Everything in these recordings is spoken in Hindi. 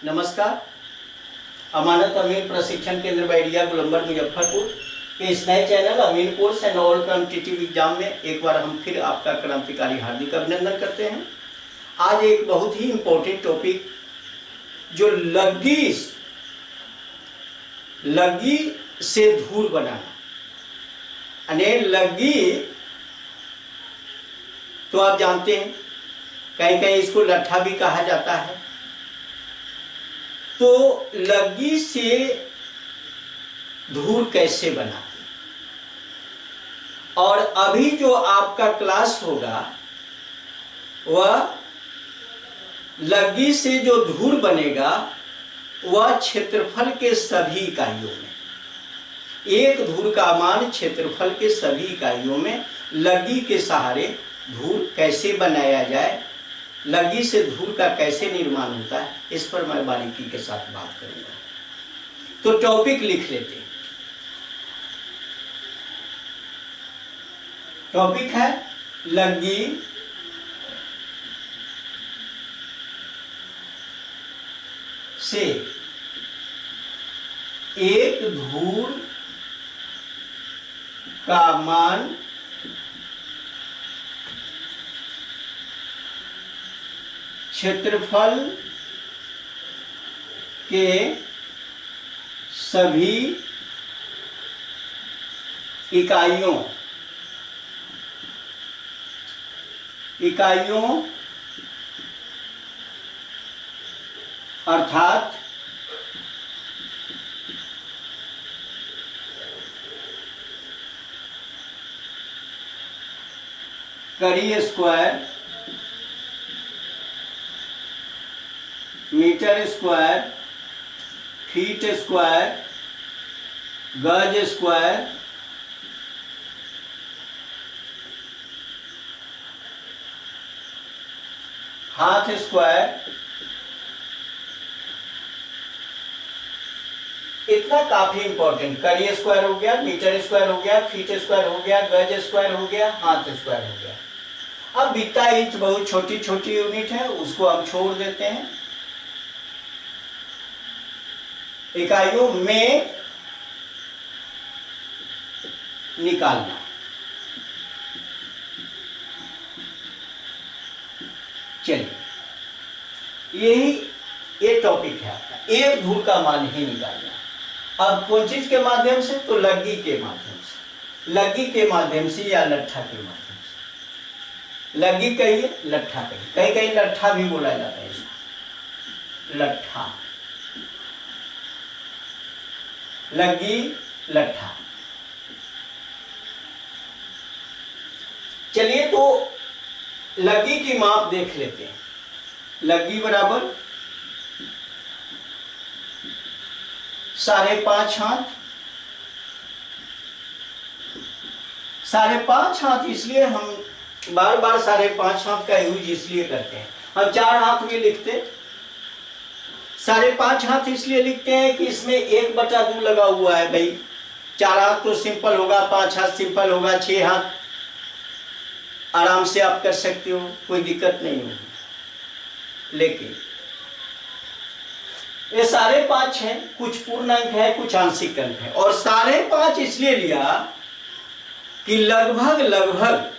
नमस्कार। अमानत अमीन प्रशिक्षण केंद्र बैरिया गोलंबर मुजफ्फरपुर के इस नए channel Amin course and all competitive exam में एक बार हम फिर आपका क्रांतिकारी हार्दिक अभिनंदन करते हैं। आज एक बहुत ही इम्पोर्टेंट टॉपिक जो लग्गी से धूल बनाना, यानी लग्गी तो आप जानते हैं, कहीं कहीं इसको लट्ठा भी कहा जाता है। तो लग्गी से धूल कैसे बनाते, और अभी जो आपका क्लास होगा वह लग्गी से जो धूल बनेगा वह क्षेत्रफल के सभी इकाइयों में, एक धूल का मान क्षेत्रफल के सभी इकाइयों में लग्गी के सहारे धूल कैसे बनाया जाए, लग्गी से धूल का कैसे निर्माण होता है, इस पर मैं बारीकी के साथ बात करूंगा। तो टॉपिक लिख लेते हैं। टॉपिक है लग्गी से एक धूल का मान क्षेत्रफल के सभी इकाइयों अर्थात कड़ी square, metre square, feet square, गज स्क्वायर, हाथ स्क्वायर, इतना काफी इंपॉर्टेंट। कड़ी स्क्वायर हो गया, मीटर स्क्वायर हो गया, फीट स्क्वायर हो गया, गज स्क्वायर हो गया, हाथ स्क्वायर हो गया। अब बीता इंच बहुत छोटी छोटी यूनिट है, उसको हम छोड़ देते हैं। इकाइयों में निकालना, चलिए ये टॉपिक है आपका, एक धूल का मान ही निकालना। अब कौन चीज के माध्यम से? तो लग्गी के माध्यम से, लग्गी के माध्यम से या लट्ठा के माध्यम से। लग्गी कहिए, लट्ठा कहिए, कहीं कहीं लट्ठा भी बोला जाता है इसको, लट्ठा, लग्गी, लट्ठा। चलिए तो लग्गी की माप देख लेते हैं। लग्गी बराबर 5.5 हाथ। 5.5 हाथ इसलिए हम बार बार 5.5 हाथ का यूज इसलिए करते हैं। हम 4 हाथ भी लिखते, 5.5 हाथ इसलिए लिखते हैं कि इसमें 1/2 लगा हुआ है। भाई 4 हाथ तो सिंपल होगा, 5 हाथ सिंपल होगा, 6 हाथ आराम से आप कर सकते हो, कोई दिक्कत नहीं होगी। लेकिन ये 5.5 है, कुछ पूर्ण अंक है, कुछ आंशिक अंक है। और 5.5 इसलिए लिया कि लगभग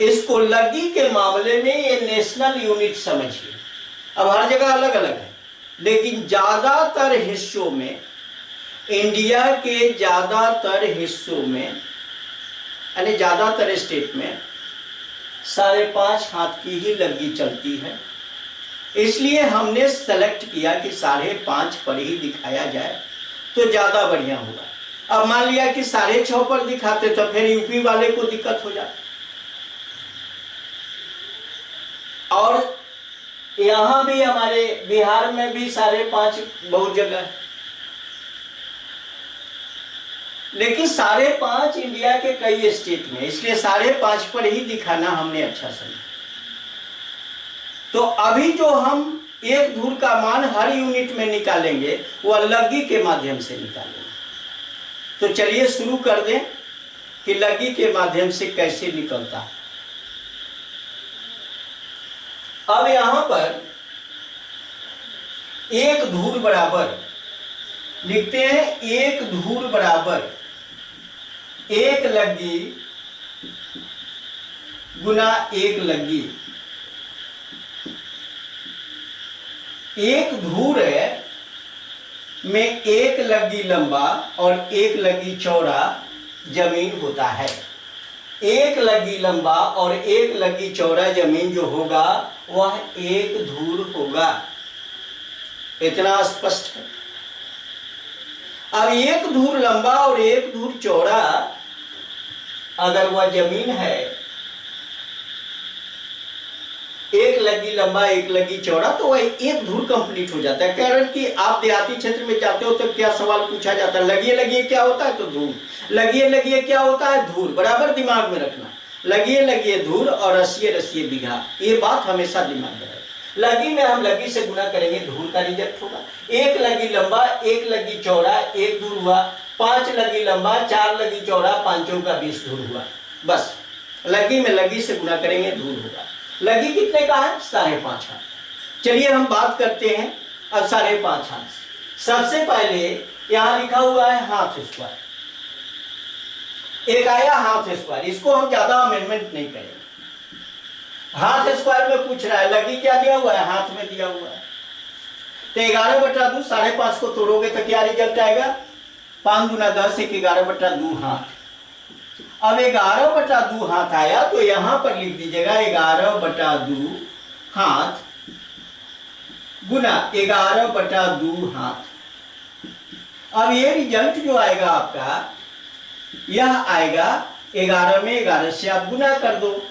इसको लग्गी के मामले में ये नेशनल यूनिट समझिए। अब हर जगह अलग अलग है, लेकिन ज्यादातर हिस्सों में, इंडिया के ज्यादातर हिस्सों में, यानी ज्यादातर स्टेट में 5.5 हाथ की ही लग्गी चलती है। इसलिए हमने सेलेक्ट किया कि 5.5 पर ही दिखाया जाए तो ज्यादा बढ़िया होगा। अब मान लिया कि 6.5 पर दिखाते तो फिर यूपी वाले को दिक्कत हो जाती। और यहाँ भी हमारे बिहार में भी 5.5 बहुत जगह है, लेकिन 5.5 इंडिया के कई स्टेट में, इसलिए 5.5 पर ही दिखाना हमने अच्छा समझा। तो अभी जो हम एक धूल का मान हर यूनिट में निकालेंगे वह लग्गी के माध्यम से निकालेंगे। तो चलिए शुरू कर दें कि लग्गी के माध्यम से कैसे निकलता है। अब यहां पर एक धूर बराबर, लिखते हैं एक धूर बराबर एक लग्गी गुना एक लग्गी। एक धूर में एक लग्गी लंबा और एक लग्गी चौड़ा जमीन होता है। एक लग्गी लंबा और एक लग्गी चौड़ा जमीन जो होगा वह एक धूर होगा। इतना स्पष्ट है। अब एक धूर लंबा और एक धूर चौड़ा अगर वह जमीन है, एक लग्गी लंबा एक लग्गी चौड़ा, तो वह एक धूर कंप्लीट हो जाता है। कारण कि आप देहाती क्षेत्र में जाते हो तो क्या सवाल पूछा जाता है, लगिए लगिए क्या होता है, तो धूर। लगिए लगिए क्या होता है, धूर। बराबर दिमाग में रखना, लगिए लगिए धूर और रसिए रसिए बीघा, ये बात हमेशा दिमाग में रहे। लगी में हम लगी से गुना करेंगे, धूर का रिजल्ट होगा। एक लगी लंबा एक लगी चौड़ा एक धूर हुआ, 5 लगी लंबा 4 लगी चौड़ा, 5 का 20 धूर हुआ। बस लगी में लगी से गुना करेंगे, धूर होगा। लगी कितने का है, 5.5 हाथ। चलिए हम बात करते हैं अब 5.5 हाथ। सबसे पहले यहां लिखा हुआ है हाथ स्क्वायर, एक आया हाथ स्क्वायर, इसको हम ज्यादा अमेंडमेंट नहीं करेंगे। हाथ स्क्वायर में पूछ रहा है, लगी क्या दिया हुआ है, हाथ में दिया हुआ है। तो 11/2 5.5 को तोड़ोगे तो क्या रिजल्ट आएगा, 5 गुना 10 एक 11/2 हाथ। अब 11/2 हाथ आया तो यहां पर लिख दीजिएगा 11/2 हाथ गुना 11/2 हाथ। अब ये रिजल्ट जो आएगा आपका, यह आएगा 11 में 11 से आप गुना कर दो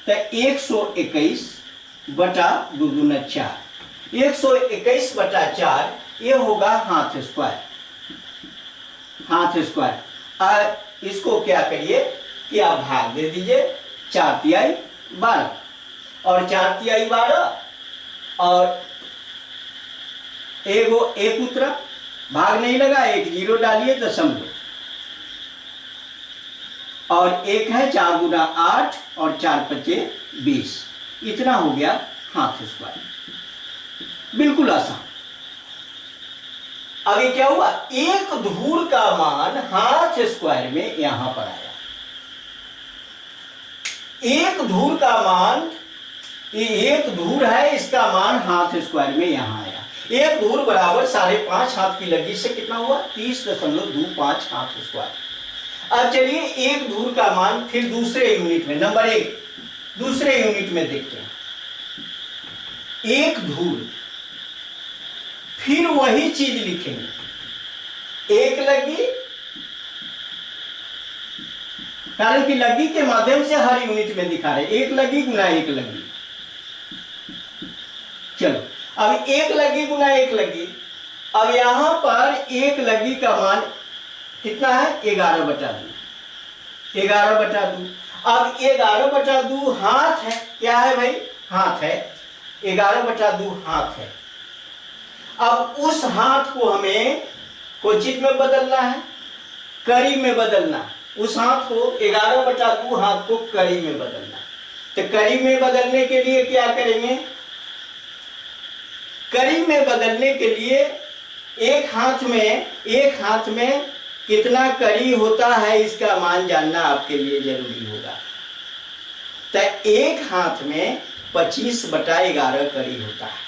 तो 121/2 दूना 4, 121/4 ये होगा हाथ स्क्वायर। हाथ स्क्वायर इसको क्या करिए कि आप भाग दे दीजिए, 4×3 12 और 4×3 12 और एक उतरा, भाग नहीं लगा, एक 0 डालिए दशमलव, और एक है 4 गुना 8 और 4×5 20, इतना हो गया हाथ स्क्वायर। बिल्कुल आसान। अभी क्या हुआ, एक धूर का मान हाथ स्क्वायर में यहां पर आया। एक धूर का मान, ये एक धूर है, इसका मान हाथ स्क्वायर में यहां आया। एक धूर बराबर 5.5 हाथ की लगी से कितना हुआ, 30.25 हाथ स्क्वायर। अब चलिए एक धूर का मान फिर दूसरे यूनिट में, नंबर 1 दूसरे यूनिट में देखते हैं। एक धूर, फिर वही चीज लिखेंगे, एक लगी, कारण कि लगी के माध्यम से हर यूनिट में दिखा रहे, एक लगी गुना एक लगी। चलो अब एक लगी गुना एक लगी। अब यहां पर एक लगी का मान कितना है, 11/2, 11/2। अब 11/2 हाथ है, क्या है भाई, हाथ है, 11/2 हाथ है। अब उस हाथ को हमें क्वचित में बदलना है, कड़ी में बदलना। उस हाथ को 11/2 हाथ को कड़ी में बदलना। तो कड़ी में बदलने के लिए क्या करेंगे, कड़ी में बदलने के लिए एक हाथ में कितना कड़ी होता है इसका मान जानना आपके लिए जरूरी होगा। तो एक हाथ में 25/11 कड़ी होता है।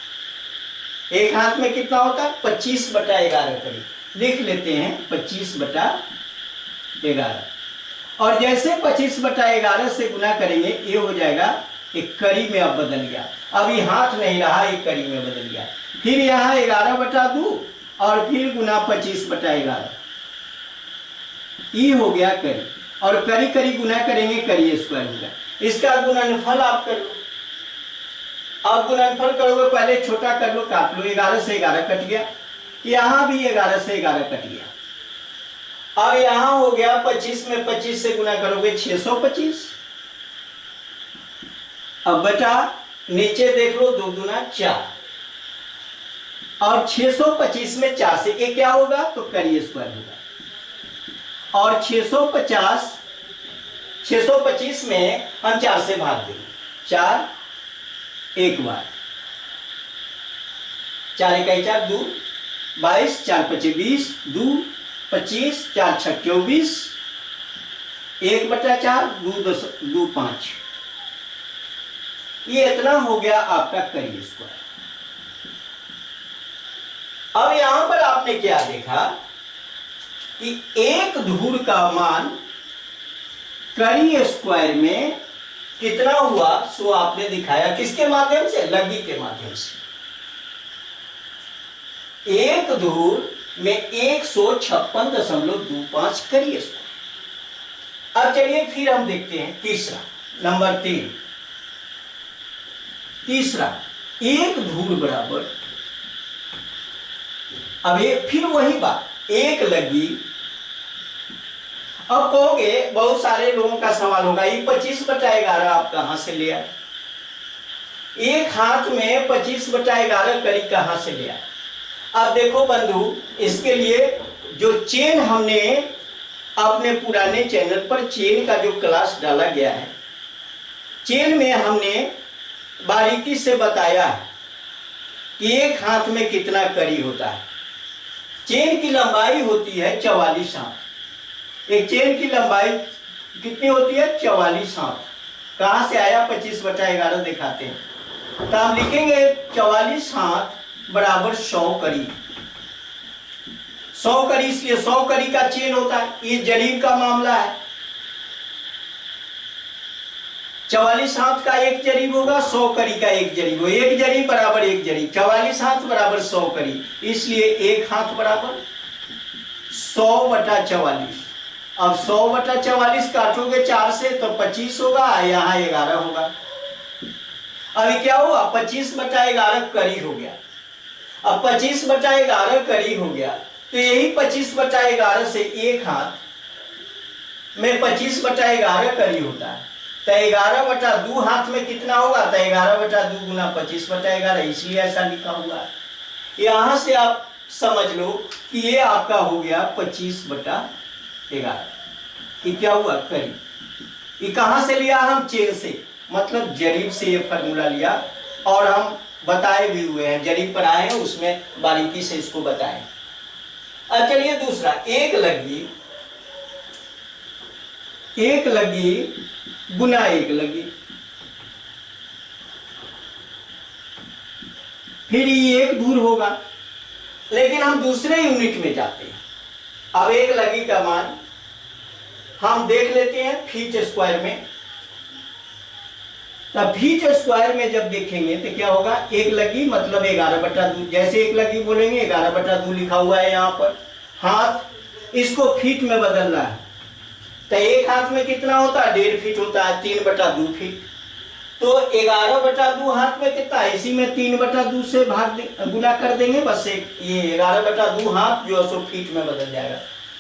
एक हाथ में कितना होता है, 25/11 कड़ी। लिख लेते हैं 25/11, और जैसे 25/11 से गुना करेंगे ये हो जाएगा, एक कड़ी में अब बदल गया। अब ये हाथ नहीं रहा, एक कड़ी में बदल गया। फिर यहाँ 11/2 और फिर गुना 25/11, ये हो गया कड़ी, और कड़ी कड़ी गुना करेंगे, कड़ी स्क्वायर होगा। इसका गुणनफल आप करो। अब गुणनफल करोगे, पहले छोटा कर लो, काट लो, 11 से 11 कट गया, यहां भी 11 से 11 कट गया। अब यहां हो गया 25 में 25 से गुना करोगे 625, अब बचा नीचे देख लो 2 दूना 4, और 625 में 4 से ये क्या होगा, तो करी स्क्वायर होगा। और 625 में हम 4 से भाग देंगे, 4 एक बार, 4 इकाई 4 2 22, 4 पचे 20, 2 25, 4 छक 24, 1/4, 2 5। ये इतना हो गया आपका करी स्क्वायर। अब यहां पर आपने क्या देखा कि एक धूर का मान करी स्क्वायर में कितना हुआ, सो आपने दिखाया किसके माध्यम से, लगी के माध्यम से। एक धूर में 156.25 करी स्क्वायर। अब चलिए फिर हम देखते हैं तीसरा, नंबर 3। तीसरा, एक धूर बराबर, अब फिर वही बात, एक लगी। अब कहोगे, बहुत सारे लोगों का सवाल होगा, ये 25/11 आप कहां से ले आए, एक हाथ में 25/11 करी कहां से ले आए। अब देखो बंधु, इसके लिए जो चेन हमने अपने पुराने चैनल पर चेन का जो क्लास डाला गया है, चेन में हमने बारीकी से बताया है कि एक हाथ में कितना करी होता है। चेन की लंबाई होती है 44 हाथ। एक चेन की लंबाई कितनी होती है, 44 हाथ। कहां से आया, 25/11 दिखाते हैं। तो हम लिखेंगे 44 हाथ बराबर 100 करी। 100 करी, इसलिए 100 करी का चेन होता है। ये जरीब का मामला है। 44 हाथ का एक जरीब होगा, 100 करी का एक जरीब होगा। एक जरीब बराबर एक जरीब, 44 हाथ बराबर 100 करी, इसलिए एक हाथ बराबर 100/44। अब 100/44 काटोगे 4 से तो 25 होगा, यहाँ 11 होगा। अभी क्या हुआ, 25/11 करी हो गया। अब 25/11 करी हो गया, तो यही 25/11 से एक हाथ में 25/11 करी होता है। तो 11/2 हाथ में कितना होगा, तो 11/2 गुना 25/11, इसलिए ऐसा लिखा हुआ है। यहां से आप समझ लो कि ये आपका हो गया 25/11। ये क्या हुआ, करी। ये कहां से लिया हम, चेन से, मतलब जरीब से ये फॉर्मूला लिया। और हम बताए भी हुए हैं, जरीब पर आए हैं, उसमें बारीकी से इसको बताएं। अब चलिए दूसरा, एक लगी गुना एक लगी। फिर ये एक धूर होगा, लेकिन हम दूसरे यूनिट में जाते हैं। अब एक लगी का मान हम देख लेते हैं फीट स्क्वायर में। तब फीट स्क्वायर में जब देखेंगे तो क्या होगा, एक लगी मतलब 11/2। जैसे एक लगी बोलेंगे 11/2 लिखा हुआ है यहाँ पर। हाथ, इसको फीट में बदलना है। तो एक हाथ में कितना होता है, 1.5 फीट होता है, 3/2 फीट। तो 11/2 हाथ में कितना है, इसी में 3/2 से गुना कर देंगे, बस ये 11/2 हाथ जो है सो फीट में बदल जाएगा।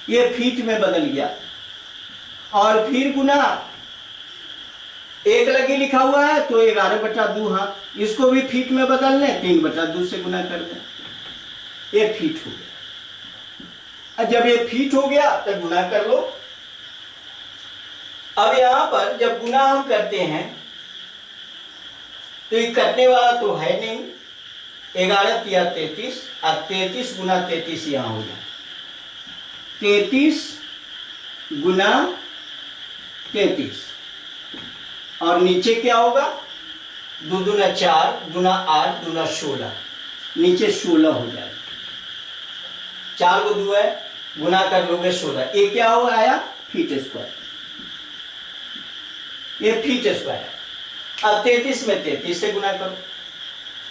ये फीट में बदल गया। और फिर गुना एक लगी लिखा हुआ है, तो 11/2 हाथ, इसको भी फीट में बदल लें, 3/2 से गुना कर दें, ये फीट हो गया। जब ये फीट हो गया तो गुना कर लो। अब यहां पर जब गुना हम करते हैं तो ये कटने वाला तो है नहीं, 11 या 33, और 33 गुना 33 यहां हो जाए, 33 गुना 33, और नीचे क्या होगा, 2 दूना 4, दूना 8, दूना 16, नीचे 16 हो जाएगा। 4 को 2 है, गुना कर लोगे 16, ये क्या हो आया, फीट स्क्वायर। ये फीट स्क्वायर है। अब 33 में 33 से गुना करो।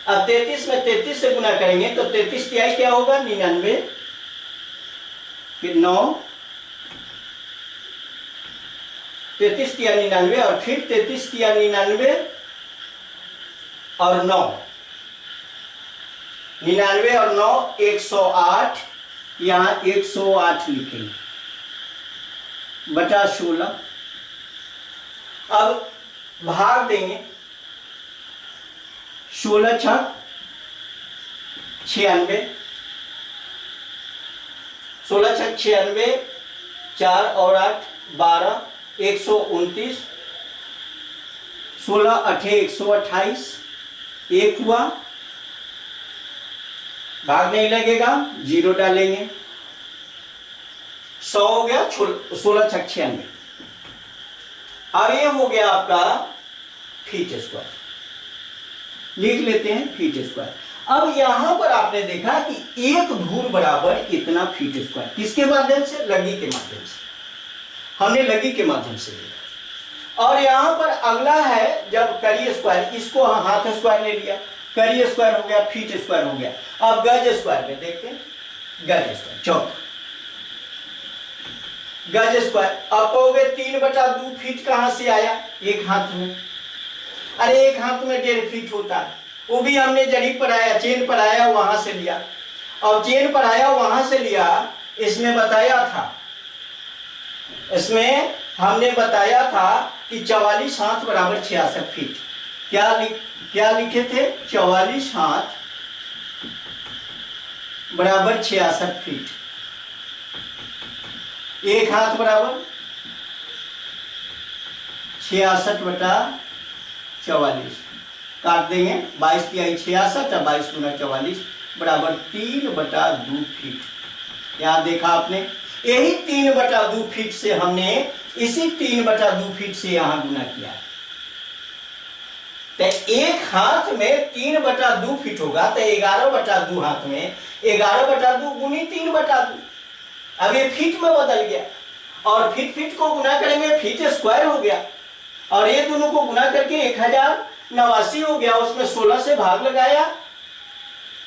अब 33 में 33 से गुना करेंगे तो 33 तिहाई क्या होगा, 99, फिर 9, 33 तिया 99, और फिर 33 तिया 99 और 9, 99 और 9 108, यहां 108 लिखेंगे बटा 16। अब भाग देंगे, 16 छक 96, 16 छक 96, 4 और 8 12, 129, 16 8 128, एक हुआ, भाग नहीं लगेगा, 0 डालेंगे, 100 हो गया, 16 छक 96। अब ये हो गया आपका फीट स्क्वायर, लिख लेते हैं फीट स्क्वायर। अब यहां पर आपने देखा कि एक धूर बराबर इतना फीट स्क्वायर, किसके माध्यम से? लगी के माध्यम से, हमने लगी के माध्यम से लिया। और यहां पर अगला है जब करी स्क्वायर, इसको हाथ स्क्वायर ले लिया, करी स्क्वायर हो गया, फीट स्क्वायर हो गया। अब गज स्क्वायर में देखते हैं, गज स्क्वायर चौथा गज स्क्वायर। अब कहोगे 3/2 फीट कहां से आया? एक हाथ में। अरे एक हाथ में 1.5 फीट होता है, वो भी हमने जड़ी पर आया, चेन पर आया, वहां से लिया। और चेन पर आया वहां से लिया, इसमें बताया था, इसमें हमने बताया था कि 44 हाथ बराबर 66 फीट। क्या लिखे थे? 44 हाथ बराबर 66 फीट। एक हाथ बराबर 66/44 काट देंगे, 22 तिहाई 66 और 22 गुना 44 बराबर 3/2 फीट। यहाँ देखा आपने, यही 3/2 फीट से हमने इसी 3/2 फीट से यहां गुना किया। तो एक हाथ में 3/2 फीट होगा, तो 11/2 हाथ में 11/2 गुनी 3/2। अब ये फीट में बदल गया, और फीट को गुना करेंगे, फीट स्क्वायर हो गया, और ये दोनों को गुना करके 1089 हो गया। उसमें 16 से भाग लगाया,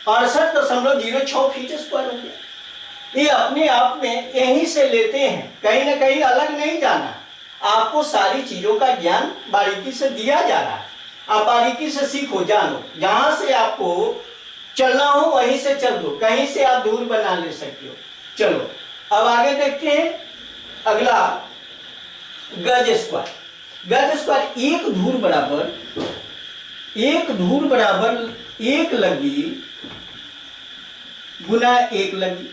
68.06 फीट स्क्वायर हो गया। ये अपने आप में यहीं से लेते हैं, कहीं ना कहीं अलग नहीं जाना। आपको सारी चीजों का ज्ञान बारीकी से दिया जा रहा है, आप बारीकी से सीखो, जानो। जहां से आपको चलना हो वहीं से चल दो, कहीं से आप दूर बना ले सकते हो। चलो अब आगे देखते हैं अगला, गज स्क्वायर। गज स्क्वायर एक धूर बराबर एक लगी गुना एक लगी,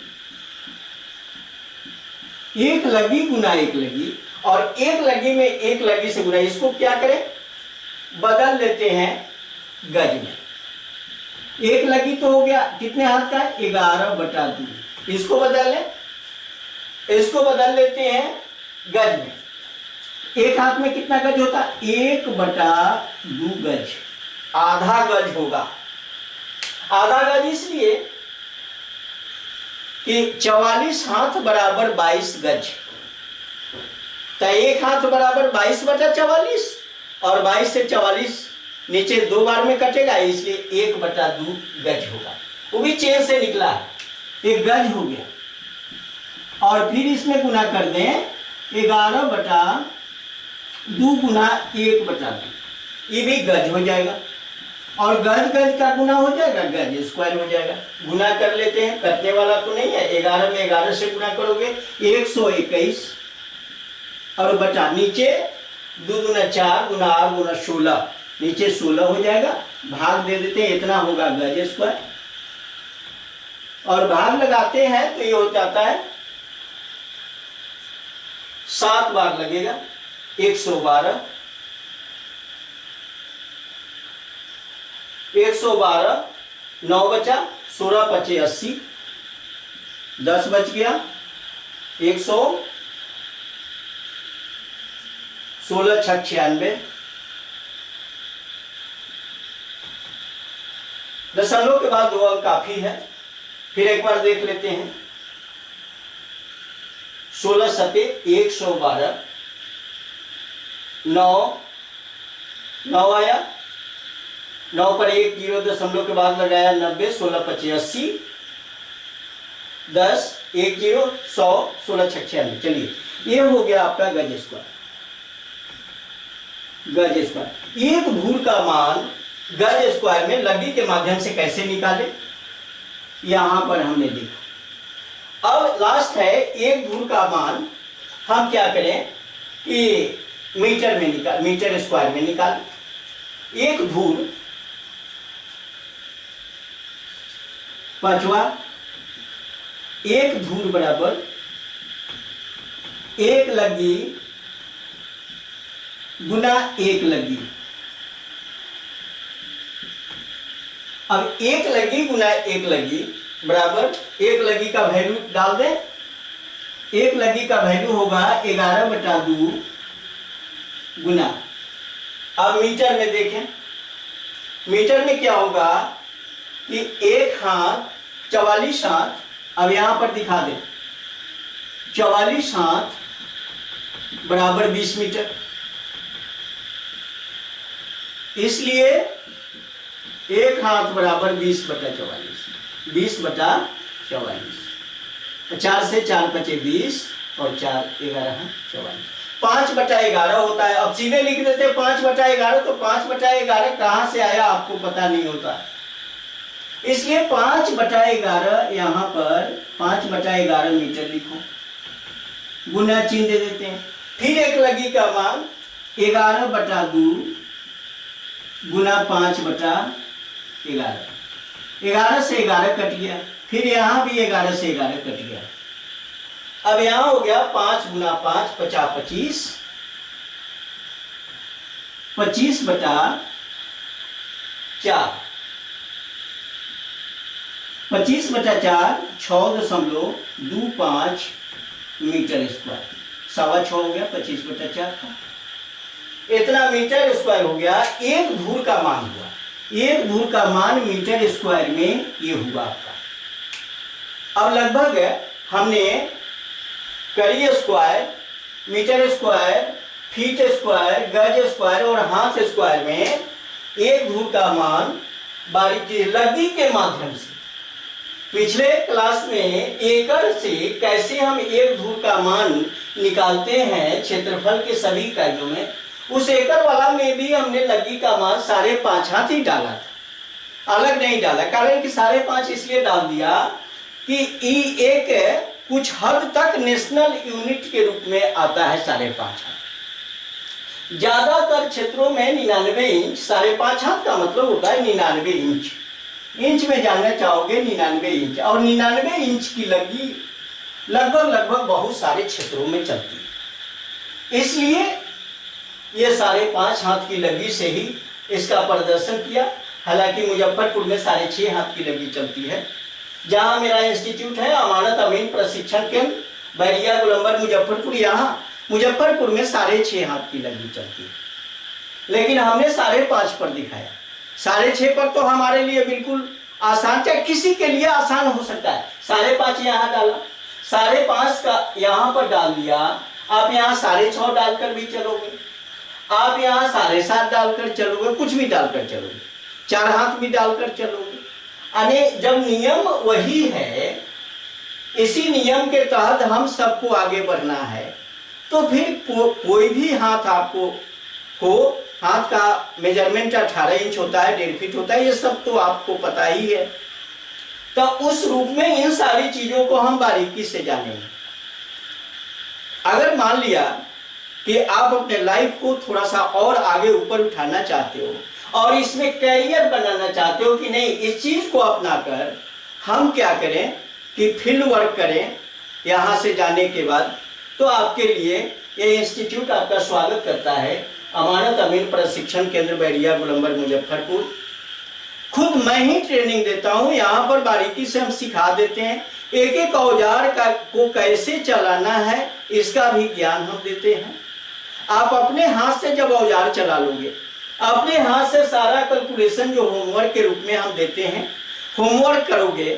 एक लगी गुना एक लगी, और एक लगी में एक लगी से गुना। इसको क्या करें? बदल लेते हैं गज में। एक लगी तो हो गया कितने हाथ का? 11/2। इसको बदल लें, इसको बदल लेते हैं गज में। एक हाथ में कितना गज होता? 1/2 गज, आधा गज होगा। आधा गज इसलिए कि 44 हाथ बराबर 22 गज, तो एक हाथ बराबर 22/44, और 22 से 44 नीचे 2 बार में कटेगा, इसलिए 1/2 गज होगा। वो भी चेन से निकला है, एक गज हो गया। और फिर इसमें गुना कर दें, 11/2 गुना 1/2, ये भी गज हो जाएगा। और गज का गुना हो जाएगा, गज स्क्वायर हो जाएगा। गुना कर लेते हैं, कटने वाला तो नहीं है। 11 में 11 से गुना करोगे 121, और बटा नीचे 2 गुना 4 गुना 8 गुना 16, नीचे 16 हो जाएगा। भाग दे देते हैं, इतना होगा गज स्क्वायर। और भाग लगाते हैं तो ये हो जाता है 7 बार लगेगा, 112, 112, 9 बचा, 16 पचे 80, 10 बच गया, 116 छक 96, दशमलव के बाद 2 अंक काफी है। फिर एक बार देख लेते हैं, 16 सते 112, 9 आया, 9 पर 1 0 दशमलव के बाद लगाया 90, 16 पचे 80, 10 1 0 100, 16 छक 96। चलिए ये हो गया आपका गज स्क्वायर। गज स्क्वायर एक धूर का मान गज स्क्वायर में लगी के माध्यम से कैसे निकाले, यहां पर हमने देखा। अब लास्ट है एक धूर का मान हम क्या करें कि मीटर स्क्वायर में निकाल। एक धूर, पांचवा, एक धूर बराबर एक लगी गुना एक लगी। अब एक लगी गुना एक लगी, बराबर एक लगी का वैल्यू डाल दें। एक लगी का वैल्यू होगा 11/2 गुना, अब मीटर में देखें, मीटर में क्या होगा कि एक हाथ 44 हाथ, अब यहां पर दिखा दें 44 हाथ बराबर 20 मीटर, इसलिए एक हाथ बराबर 20/44, 20/44, 4 से 4 बचे 20 और 4 11 44, 5/11 होता है। अब सीधे लिख देते हैं 5/11, तो 5/11 कहां से आया आपको पता नहीं होता, इसलिए 5/11 यहां पर 5/11 मीटर लिखो, गुना चिन्ह दे देते हैं। फिर एक लगी का मान 11/2 गुना 5/11, 11 से 11 कट गया, फिर यहां भी 11 से 11 कट गया। अब यहां हो गया 5 गुना 5 50 25, 25/4, 25/4 6.25 मीटर स्क्वायर, 6.25 हो गया 25/4 का, इतना मीटर स्क्वायर हो गया। एक धूर का मान हुआ, एक धूर का मान मीटर स्क्वायर में ये हुआ आपका। अब लगभग हमने कड़ी square, metre square, feet square, गज स्क्वायर और हाथ स्क्वायर में एक धूर का मान बारीकी लगी के माध्यम से, पिछले क्लास में एकड़ से कैसे हम एक धूर का मान निकालते हैं क्षेत्रफल के सभी इकाइयों में, उस एकड़ वाला में भी हमने लगी का मान 5.5 हाथ ही डाला था, अलग नहीं डाला। कारण कि 5.5 इसलिए डाल दिया कि एक कुछ हद तक नेशनल यूनिट के रूप में आता है 5.5 हाथ। ज्यादातर क्षेत्रों में 99 इंच, 5.5 हाथ का मतलब होता है 99 इंच। इंच में जानना चाहोगे 99 इंच, और 99 इंच की लगी लगभग बहुत सारे क्षेत्रों में चलती है, इसलिए ये 5.5 हाथ की लगी से ही इसका प्रदर्शन किया। हालांकि मुजफ्फरपुर में 6.5 हाथ की लगी चलती है। जहां मेरा इंस्टीट्यूट है अमानत अमीन प्रशिक्षण केंद्र बैरिया गोलंबर मुजफ्फरपुर, यहाँ मुजफ्फरपुर में 6.5 हाथ की लगी चलती है, लेकिन हमने 5.5 पर दिखाया। 6.5 पर तो हमारे लिए बिल्कुल आसान, चाहे किसी के लिए आसान हो सकता है। 5.5 यहाँ डाला, 5.5 का यहाँ पर डाल दिया, आप यहाँ 6.5 डालकर भी चलोगे, आप यहाँ 7.5 डालकर चलोगे, कुछ भी डालकर चलोगे, 4 हाथ भी डालकर चलोगे। अने जब नियम वही है, इसी नियम के तहत हम सबको आगे बढ़ना है, तो फिर कोई भी हाथ आपको हो, हाथ का मेजरमेंट 18 इंच होता है, 1.5 फीट होता है, ये सब तो आपको पता ही है। तो उस रूप में इन सारी चीजों को हम बारीकी से जानेंगे। अगर मान लिया कि आप अपने लाइफ को थोड़ा सा और आगे ऊपर उठाना चाहते हो और इसमें कैरियर बनाना चाहते हो कि नहीं, इस चीज को अपनाकर हम क्या करें कि फील्ड वर्क करें यहाँ से जाने के बाद, तो आपके लिए ये इंस्टीट्यूट आपका स्वागत करता है। अमानत अमीन प्रशिक्षण केंद्र बैरिया गोलंबर मुजफ्फरपुर। खुद मैं ही ट्रेनिंग देता हूँ, यहाँ पर बारीकी से हम सिखा देते हैं, एक एक औजार को कैसे चलाना है इसका भी ज्ञान हम देते हैं। आप अपने हाथ से जब औजार चला लोगे, अपने हाथ से सारा कैलकुलेशन जो होमवर्क के रूप में हम देते हैं, होमवर्क करोगे,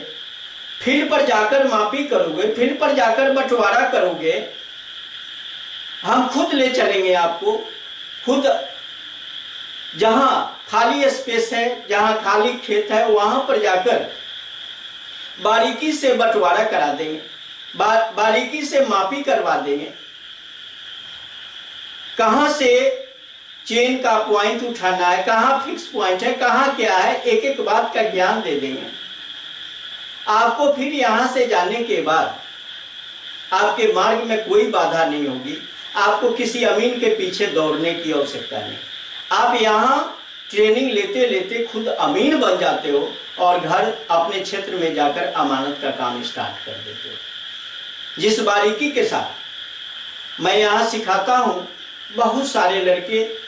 फील्ड पर जाकर मापी करोगे, फील्ड पर जाकर बंटवारा करोगे, हम खुद ले चलेंगे आपको, खुद जहां खाली स्पेस है, जहां खाली खेत है, वहां पर जाकर बारीकी से बंटवारा करा देंगे, बारीकी से मापी करवा देंगे, कहां से चेन का पॉइंट उठाना है, कहां फिक्स पॉइंट है, कहां क्या है, एक एक बात का ज्ञान दे देंगे आपको। फिर यहां से जाने के बाद आपके मार्ग में कोई बाधा नहीं होगी, आपको किसी अमीन के पीछे दौड़ने की आवश्यकता नहीं। आप यहाँ ट्रेनिंग लेते लेते खुद अमीन बन जाते हो और घर अपने क्षेत्र में जाकर अमानत का काम स्टार्ट कर देते हो। जिस बारीकी के साथ मैं यहाँ सिखाता हूँ, बहुत सारे लड़के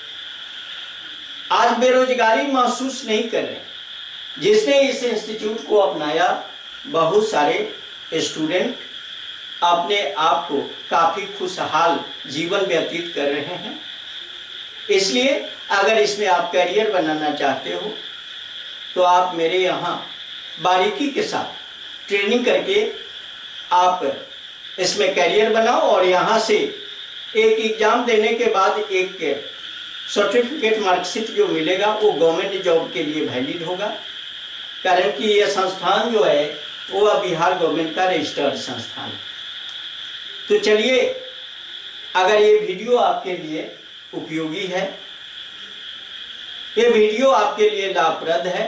आज बेरोजगारी महसूस नहीं कर रहे। जिसने इस इंस्टीट्यूट को अपनाया बहुत सारे स्टूडेंट अपने आप को काफ़ी खुशहाल जीवन व्यतीत कर रहे हैं। इसलिए अगर इसमें आप करियर बनाना चाहते हो तो आप मेरे यहाँ बारीकी के साथ ट्रेनिंग करके आप इसमें करियर बनाओ, और यहाँ से एक एग्ज़ाम देने के बाद एक सर्टिफिकेट मार्कशीट जो मिलेगा वो गवर्नमेंट जॉब के लिए वैलिड होगा। कारण कि यह संस्थान जो है वो बिहार गवर्नमेंट का रजिस्टर्ड संस्थान है। तो चलिए, अगर ये वीडियो आपके लिए उपयोगी है, ये वीडियो आपके लिए लाभप्रद है,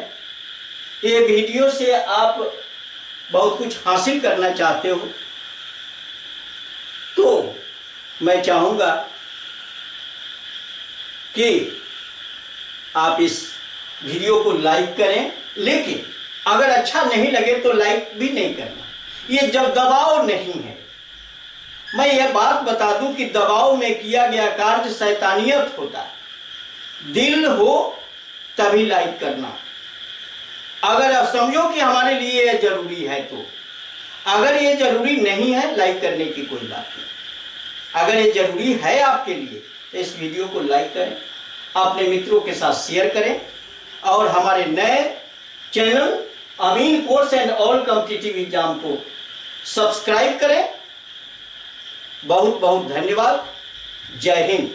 ये वीडियो से आप बहुत कुछ हासिल करना चाहते हो, तो मैं चाहूँगा कि आप इस वीडियो को लाइक करें। लेकिन अगर अच्छा नहीं लगे तो लाइक भी नहीं करना, ये जब दबाव नहीं है। मैं यह बात बता दूं कि दबाव में किया गया कार्य शैतानियत होता है। दिल हो तभी लाइक करना। अगर आप समझो कि हमारे लिए यह जरूरी है तो, अगर ये जरूरी नहीं है लाइक करने की कोई बात नहीं। अगर ये जरूरी है आपके लिए तो इस वीडियो को लाइक करें, अपने मित्रों के साथ शेयर करें, और हमारे नए channel Amin course and all competitive exam को सब्सक्राइब करें। बहुत बहुत धन्यवाद। जय हिंद।